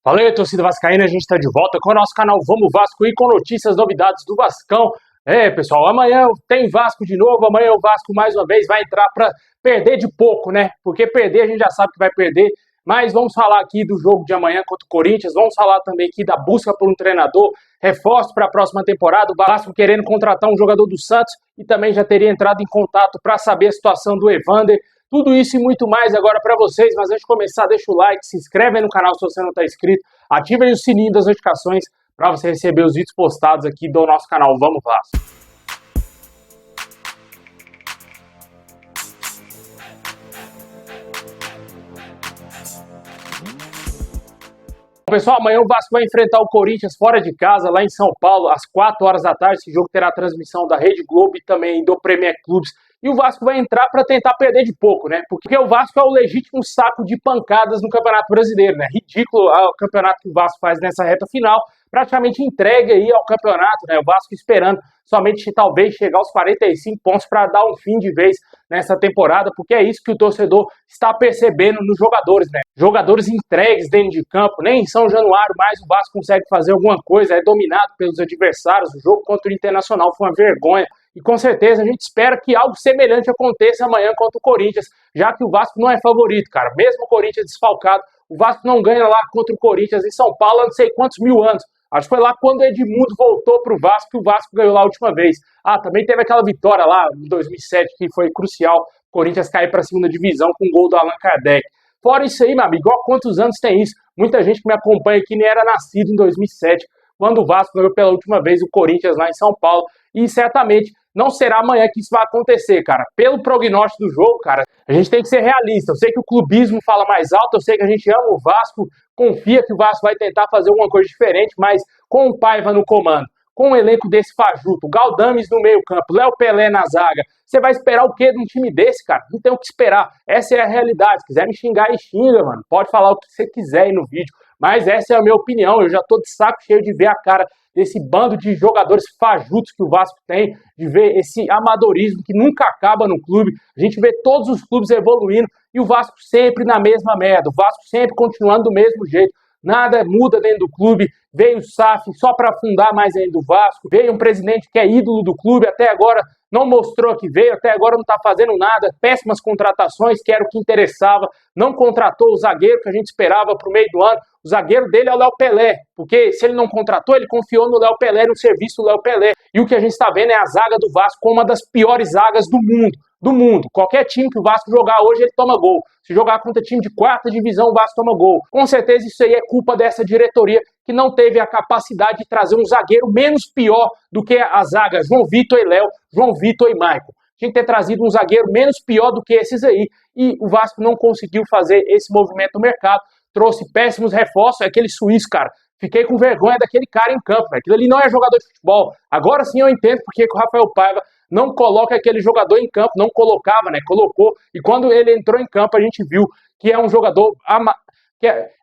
Fala aí, torcida vascaína, a gente está de volta com o nosso canal Vamos Vasco e com notícias, novidades do Vascão. Pessoal, amanhã tem Vasco de novo, amanhã o Vasco mais uma vez vai entrar para perder de pouco, né? Porque perder a gente já sabe que vai perder, mas vamos falar aqui do jogo de amanhã contra o Corinthians, vamos falar também aqui da busca por um treinador, reforço para a próxima temporada, o Vasco querendo contratar um jogador do Santos e também já teria entrado em contato para saber a situação do Evander. Tudo isso e muito mais agora para vocês, mas antes de começar, deixa o like, se inscreve aí no canal se você não está inscrito, ativa aí o sininho das notificações para você receber os vídeos postados aqui do nosso canal Vamos Vasco. Pessoal, amanhã o Vasco vai enfrentar o Corinthians fora de casa, lá em São Paulo, às 4 horas da tarde. Esse jogo terá a transmissão da Rede Globo e também do Premier Clubes. E o Vasco vai entrar para tentar perder de pouco, né? Porque o Vasco é o legítimo saco de pancadas no Campeonato Brasileiro, né? Ridículo o campeonato que o Vasco faz nessa reta final. Praticamente entregue aí ao campeonato, né? O Vasco esperando somente talvez chegar aos 45 pontos para dar um fim de vez nessa temporada, porque é isso que o torcedor está percebendo nos jogadores, né? Jogadores entregues dentro de campo, nem em São Januário mais o Vasco consegue fazer alguma coisa, é dominado pelos adversários. O jogo contra o Internacional foi uma vergonha. E com certeza a gente espera que algo semelhante aconteça amanhã contra o Corinthians, já que o Vasco não é favorito, cara. Mesmo o Corinthians desfalcado, o Vasco não ganha lá contra o Corinthians em São Paulo há não sei quantos mil anos. Acho que foi lá quando o Edmundo voltou para o Vasco que o Vasco ganhou lá a última vez. Também teve aquela vitória lá em 2007 que foi crucial. O Corinthians cair para a segunda divisão com o gol do Allan Kardec. Fora isso aí, meu amigo, ó, quantos anos tem isso? Muita gente que me acompanha aqui nem era nascido em 2007, quando o Vasco ganhou pela última vez o Corinthians lá em São Paulo. E certamente não será amanhã que isso vai acontecer, cara. Pelo prognóstico do jogo, cara, a gente tem que ser realista. Eu sei que o clubismo fala mais alto, eu sei que a gente ama o Vasco, confia que o Vasco vai tentar fazer alguma coisa diferente, mas com o Paiva no comando, com um elenco desse fajuto, Galdames no meio campo, Léo Pelé na zaga, você vai esperar o quê de um time desse, cara? Não tem o que esperar. Essa é a realidade. Se quiser me xingar, aí xinga, mano. Pode falar o que você quiser aí no vídeo. Mas essa é a minha opinião. Eu já tô de saco cheio de ver a cara desse bando de jogadores fajutos que o Vasco tem, de ver esse amadorismo que nunca acaba no clube. A gente vê todos os clubes evoluindo e o Vasco sempre na mesma merda. O Vasco sempre continuando do mesmo jeito. Nada muda dentro do clube. Veio o SAF só para afundar mais ainda o Vasco. Veio um presidente que é ídolo do clube, até agora não mostrou que veio, até agora não está fazendo nada. Péssimas contratações, que era o que interessava. Não contratou o zagueiro que a gente esperava para o meio do ano. O zagueiro dele é o Léo Pelé, porque se ele não contratou, ele confiou no Léo Pelé, no serviço do Léo Pelé. E o que a gente está vendo é a zaga do Vasco como uma das piores zagas do mundo. Do mundo. Qualquer time que o Vasco jogar hoje, ele toma gol. Se jogar contra time de quarta divisão, o Vasco toma gol. Com certeza isso aí é culpa dessa diretoria que não teve a capacidade de trazer um zagueiro menos pior do que a zaga João Vitor e Léo, João Vitor e Maicon. Tinha que ter trazido um zagueiro menos pior do que esses aí. E o Vasco não conseguiu fazer esse movimento no mercado. Trouxe péssimos reforços. Aquele suíço, cara. Fiquei com vergonha daquele cara em campo. Aquilo ali não é jogador de futebol. Agora sim eu entendo porque o Rafael Paiva não coloca aquele jogador em campo, não colocava, né? Colocou. E quando ele entrou em campo, a gente viu que é um jogador.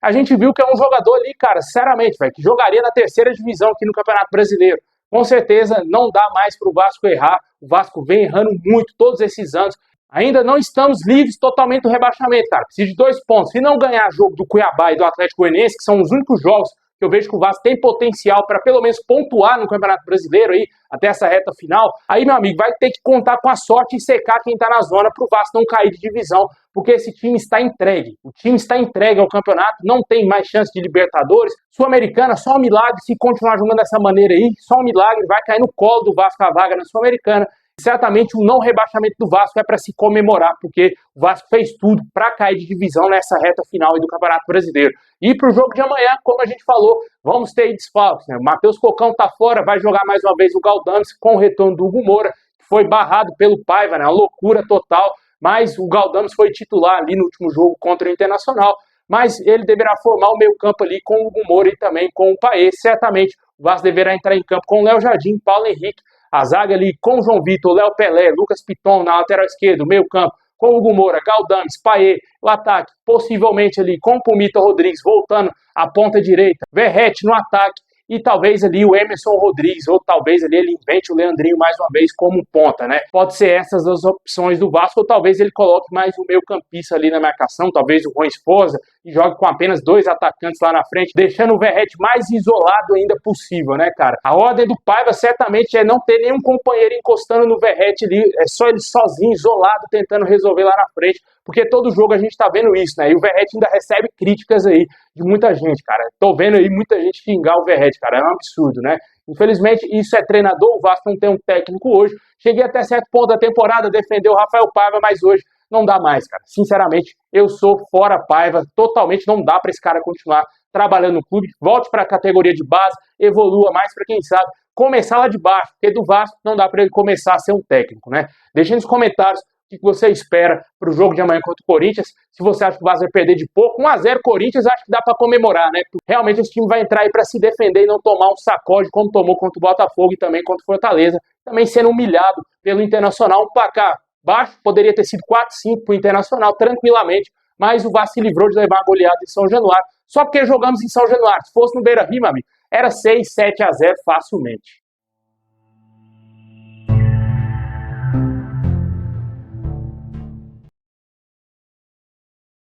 A gente viu que é um jogador ali, cara, sinceramente, velho, que jogaria na terceira divisão aqui no Campeonato Brasileiro. Com certeza não dá mais para o Vasco errar. O Vasco vem errando muito todos esses anos. Ainda não estamos livres totalmente do rebaixamento, cara. Precisa de 2 pontos. Se não ganhar jogo do Cuiabá e do Atlético Goianiense, que são os únicos jogos que eu vejo que o Vasco tem potencial para pelo menos pontuar no Campeonato Brasileiro aí, até essa reta final, aí, meu amigo, vai ter que contar com a sorte e secar quem está na zona para o Vasco não cair de divisão, porque esse time está entregue. O time está entregue ao campeonato, não tem mais chance de Libertadores. Sul-Americana, só um milagre se continuar jogando dessa maneira aí, só um milagre, vai cair no colo do Vasco a vaga na Sul-Americana. Certamente o não rebaixamento do Vasco é para se comemorar, porque o Vasco fez tudo para cair de divisão nessa reta final do Campeonato Brasileiro. E para o jogo de amanhã, como a gente falou, vamos ter desfalques, né? O Matheus Cocão está fora, vai jogar mais uma vez o Galdames com o retorno do Hugo Moura, que foi barrado pelo Paiva, né? Uma loucura total, mas o Galdames foi titular ali no último jogo contra o Internacional, mas ele deverá formar o meio campo ali com o Hugo Moura e também com o Paê. Certamente o Vasco deverá entrar em campo com o Léo Jardim, Paulo Henrique, a zaga ali com o João Vitor, Léo Pelé, Lucas Piton na lateral esquerda, meio campo, com o Hugo Moura, Galdames, Paê, o ataque, possivelmente ali com o Pumita Rodrigues voltando à ponta direita, Verrete no ataque e talvez ali o Emerson Rodrigues, ou talvez ali ele invente o Leandrinho mais uma vez como ponta, né? Pode ser essas as opções do Vasco, ou talvez ele coloque mais o meio campista ali na marcação, talvez o Juan Esposa, e jogue com apenas 2 atacantes lá na frente, deixando o Verratti mais isolado ainda possível, né, cara? A ordem do Paiva certamente é não ter nenhum companheiro encostando no Verratti ali, é só ele sozinho, isolado, tentando resolver lá na frente, porque todo jogo a gente tá vendo isso, né? E o Verratti ainda recebe críticas aí de muita gente, cara. Tô vendo aí muita gente xingar o Verratti, cara. É um absurdo, né? Infelizmente, isso é treinador. O Vasco não tem um técnico hoje. Cheguei até certo ponto da temporada, defender o Rafael Paiva, mas hoje não dá mais, cara. Sinceramente, eu sou fora Paiva. Totalmente não dá pra esse cara continuar trabalhando no clube. Volte pra categoria de base, evolua mais pra quem sabe começar lá de baixo, porque do Vasco não dá pra ele começar a ser um técnico, né? Deixa nos comentários o que você espera para o jogo de amanhã contra o Corinthians. Se você acha que o Vasco vai perder de pouco, 1-0 Corinthians, acho que dá para comemorar, né? Realmente esse time vai entrar aí para se defender e não tomar um sacode como tomou contra o Botafogo e também contra o Fortaleza, também sendo humilhado pelo Internacional. Um placar baixo, poderia ter sido 4-5 para o Internacional, tranquilamente, mas o Vasco se livrou de levar uma goleada em São Januário, só porque jogamos em São Januário. Se fosse no Beira-Rio, meu amigo, era 6-7-0 facilmente.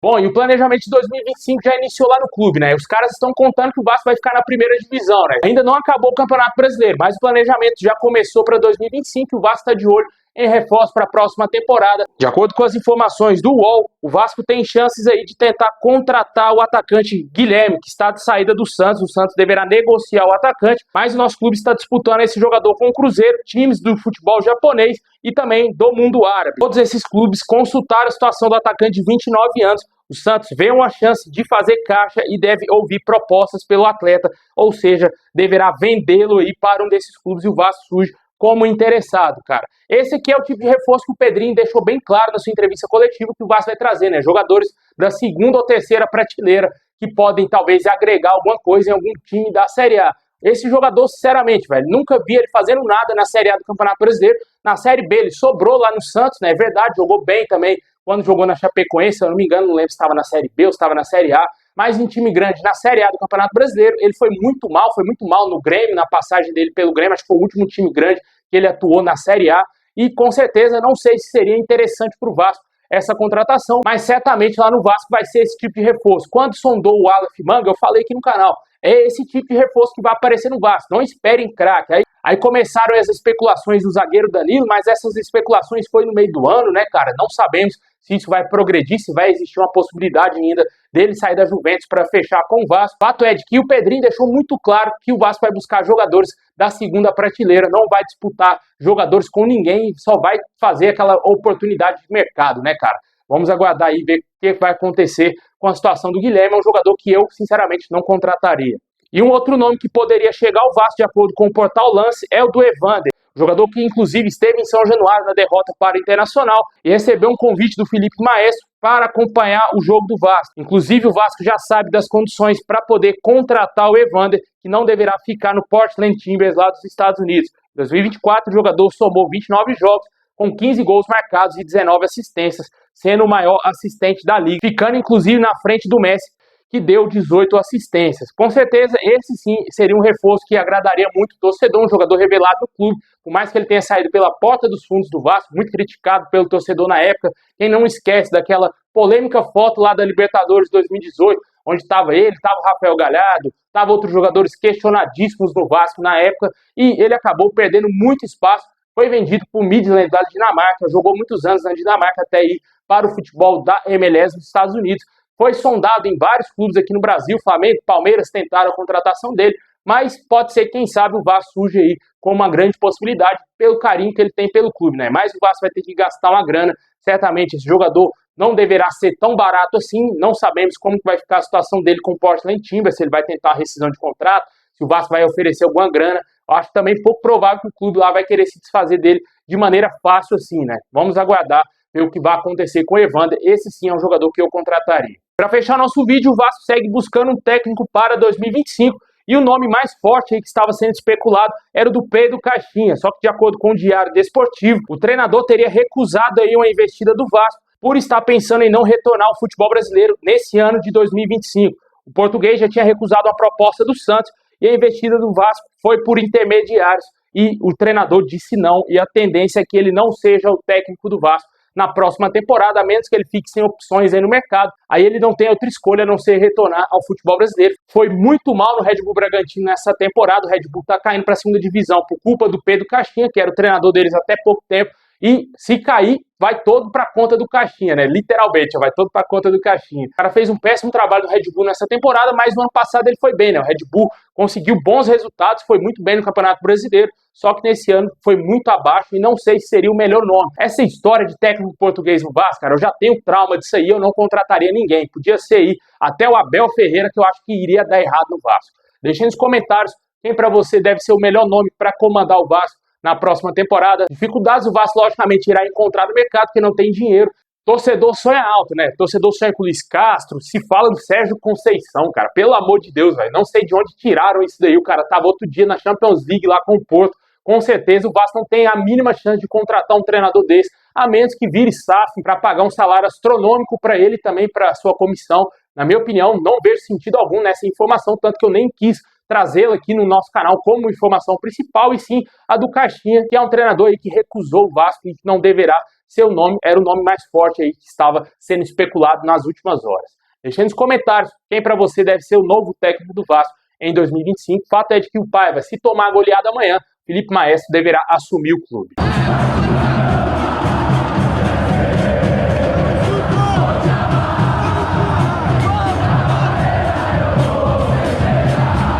Bom, e o planejamento de 2025 já iniciou lá no clube, né? Os caras estão contando que o Vasco vai ficar na primeira divisão, né? Ainda não acabou o Campeonato Brasileiro, mas o planejamento já começou para 2025 e o Vasco está de olho em reforço para a próxima temporada. De acordo com as informações do UOL, o Vasco tem chances aí de tentar contratar o atacante Guilherme, que está de saída do Santos. O Santos deverá negociar o atacante, mas o nosso clube está disputando esse jogador com o Cruzeiro, times do futebol japonês e também do mundo árabe. Todos esses clubes consultaram a situação do atacante de 29 anos. O Santos vê uma chance de fazer caixa e deve ouvir propostas pelo atleta, ou seja, deverá vendê-lo aí para um desses clubes e o Vasco surge como interessado, cara. Esse aqui é o tipo de reforço que o Pedrinho deixou bem claro na sua entrevista coletiva que o Vasco vai trazer, né? Jogadores da segunda ou terceira prateleira que podem talvez agregar alguma coisa em algum time da Série A. Esse jogador, sinceramente, velho, nunca vi ele fazendo nada na Série A do Campeonato Brasileiro. Na Série B ele sobrou lá no Santos, né? É verdade, jogou bem também quando jogou na Chapecoense, se eu não me engano, não lembro se estava na Série B ou se estava na Série A, mas em time grande, na Série A do Campeonato Brasileiro, ele foi muito mal no Grêmio, na passagem dele pelo Grêmio, acho que foi o último time grande que ele atuou na Série A, e com certeza não sei se seria interessante para o Vasco essa contratação, mas certamente lá no Vasco vai ser esse tipo de reforço. Quando sondou o Aleph Manga, eu falei aqui no canal, é esse tipo de reforço que vai aparecer no Vasco, não esperem craque. Aí começaram as especulações do zagueiro Danilo, mas essas especulações foi no meio do ano, né, cara? Não sabemos se isso vai progredir, se vai existir uma possibilidade ainda dele sair da Juventus para fechar com o Vasco. Fato é de que o Pedrinho deixou muito claro que o Vasco vai buscar jogadores da segunda prateleira, não vai disputar jogadores com ninguém, só vai fazer aquela oportunidade de mercado, né, cara? Vamos aguardar aí, ver o que vai acontecer com a situação do Guilherme, é um jogador que eu, sinceramente, não contrataria. E um outro nome que poderia chegar ao Vasco, de acordo com o Portal Lance, é o do Evander. Jogador que, inclusive, esteve em São Januário na derrota para o Internacional e recebeu um convite do Felipe Maestro para acompanhar o jogo do Vasco. Inclusive, o Vasco já sabe das condições para poder contratar o Evander, que não deverá ficar no Portland Timbers lá dos Estados Unidos. Em 2024, o jogador somou 29 jogos, com 15 gols marcados e 19 assistências, sendo o maior assistente da liga, ficando inclusive na frente do Messi, que deu 18 assistências. Com certeza, esse sim seria um reforço que agradaria muito o torcedor, um jogador revelado do clube, por mais que ele tenha saído pela porta dos fundos do Vasco, muito criticado pelo torcedor na época. Quem não esquece daquela polêmica foto lá da Libertadores 2018, onde estava ele, estava o Rafael Galhardo, estava outros jogadores questionadíssimos no Vasco na época, e ele acabou perdendo muito espaço, foi vendido para o Midland da Dinamarca, jogou muitos anos na Dinamarca até ir para o futebol da MLS dos Estados Unidos. Foi sondado em vários clubes aqui no Brasil, Flamengo, Palmeiras tentaram a contratação dele, mas pode ser, quem sabe, o Vasco surge aí com uma grande possibilidade pelo carinho que ele tem pelo clube, né? Mas o Vasco vai ter que gastar uma grana, certamente esse jogador não deverá ser tão barato assim, não sabemos como vai ficar a situação dele com o Portland Timbers, se ele vai tentar uma rescisão de contrato, se o Vasco vai oferecer alguma grana. Eu acho também pouco provável que o clube lá vai querer se desfazer dele de maneira fácil assim, né? Vamos aguardar ver o que vai acontecer com o Evander. Esse sim é um jogador que eu contrataria. Para fechar nosso vídeo, o Vasco segue buscando um técnico para 2025 e o nome mais forte aí que estava sendo especulado era o do Pedro Caixinha, só que de acordo com o Diário Desportivo, o treinador teria recusado aí uma investida do Vasco por estar pensando em não retornar ao futebol brasileiro nesse ano de 2025. O português já tinha recusado a proposta do Santos e a investida do Vasco foi por intermediários e o treinador disse não, e a tendência é que ele não seja o técnico do Vasco na próxima temporada, a menos que ele fique sem opções aí no mercado. Aí ele não tem outra escolha a não ser retornar ao futebol brasileiro. Foi muito mal no Red Bull Bragantino nessa temporada, o Red Bull tá caindo para a segunda divisão por culpa do Pedro Caixinha, que era o treinador deles até pouco tempo, e se cair, vai todo para conta do Caixinha, né? Literalmente, vai todo para conta do Caixinha. O cara fez um péssimo trabalho no Red Bull nessa temporada, mas no ano passado ele foi bem, né? O Red Bull conseguiu bons resultados, foi muito bem no Campeonato Brasileiro, só que nesse ano foi muito abaixo e não sei se seria o melhor nome. Essa história de técnico português no Vasco, cara, eu já tenho trauma disso aí, eu não contrataria ninguém. Podia ser aí até o Abel Ferreira, que eu acho que iria dar errado no Vasco. Deixe nos comentários quem para você deve ser o melhor nome para comandar o Vasco na próxima temporada. Dificuldades o Vasco, logicamente, irá encontrar no mercado, porque não tem dinheiro. Torcedor sonha alto, né? Torcedor sonha com o Luiz Castro, se fala do Sérgio Conceição, cara. Pelo amor de Deus, velho. Não sei de onde tiraram isso daí. O cara tava outro dia na Champions League lá com o Porto. Com certeza o Vasco não tem a mínima chance de contratar um treinador desse, a menos que vire SAF para pagar um salário astronômico para ele e também para sua comissão. Na minha opinião, não vejo sentido algum nessa informação, tanto que eu nem quis trazê-la aqui no nosso canal como informação principal, e sim a do Caixinha, que é um treinador aí que recusou o Vasco e que não deverá ser o nome, era o nome mais forte aí que estava sendo especulado nas últimas horas. Deixe nos comentários quem para você deve ser o novo técnico do Vasco em 2025. O fato é de que o Paiva, se tomar a goleada amanhã, Felipe Maestro deverá assumir o clube.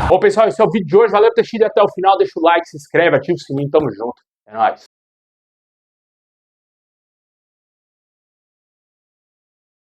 Bom, pessoal, esse é o vídeo de hoje. Valeu por ter assistido até o final. Deixa o like, se inscreve, ativa o sininho. Tamo junto. É nóis.